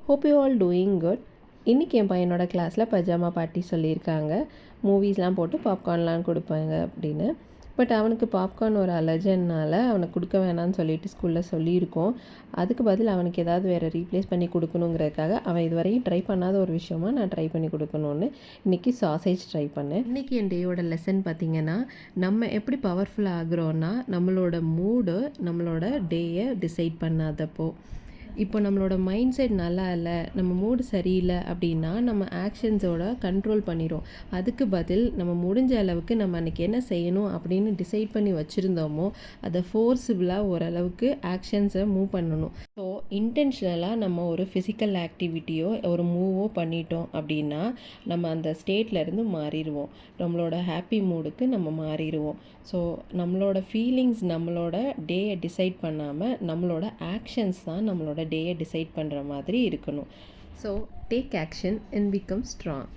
Hope you all doing good. இன்றைக்கி என் பையனோட கிளாஸில் பஜாமா பார்ட்டி சொல்லியிருக்காங்க. மூவிஸ்லாம் போட்டு பாப்கார்ன்லாம் கொடுப்பாங்க அப்படின்னு. பட் அவனுக்கு பாப்கார்ன் ஒரு அலர்ஜினால அவனுக்கு கொடுக்க வேணான்னு சொல்லிட்டு ஸ்கூலில் சொல்லியிருக்கோம். அதுக்கு பதில் அவனுக்கு ஏதாவது வேறு ரீப்ளேஸ் பண்ணி கொடுக்கணுங்கிறதுக்காக அவன் இதுவரையும் ட்ரை பண்ணாத ஒரு விஷயமா நான் ட்ரை பண்ணி கொடுக்கணுன்னு இன்றைக்கி சாசேஜ் ட்ரை பண்ணேன். இன்றைக்கி என் டேயோட லெசன் பார்த்திங்கன்னா, நம்ம எப்படி பவர்ஃபுல் ஆகுறோன்னா நம்மளோட மூடு நம்மளோட டேயை டிசைட் பண்ணாதப்போ. இப்போ நம்மளோட மைண்ட் செட் நல்லா இல்லை, நம்ம மூடு சரியில்லை அப்படின்னா நம்ம ஆக்ஷன்ஸோட கண்ட்ரோல் பண்ணிடும். அதுக்கு பதில் நம்ம முடிஞ்ச அளவுக்கு நம்ம அன்றைக்கி என்ன செய்யணும் அப்படின்னு டிசைட் பண்ணி வச்சுருந்தோமோ அதை ஃபோர்ஸிபிளாக ஓரளவுக்கு ஆக்ஷன்ஸை மூவ் பண்ணணும். ஸோ இன்டென்ஷனலாக நம்ம ஒரு ஃபிசிக்கல் ஆக்டிவிட்டியோ ஒரு மூவோ பண்ணிட்டோம் அப்படின்னா நம்ம அந்த ஸ்டேட்லேருந்து மாறிடுவோம். நம்மளோட ஹாப்பி மூடுக்கு நம்ம மாறிடுவோம். ஸோ நம்மளோட ஃபீலிங்ஸ் நம்மளோட டேயை டிசைட் பண்ணாமல் நம்மளோட ஆக்ஷன்ஸ் தான் நம்மளோட டேயை டிசைட் பண்ணுற மாதிரி இருக்கணும். So take action and become strong.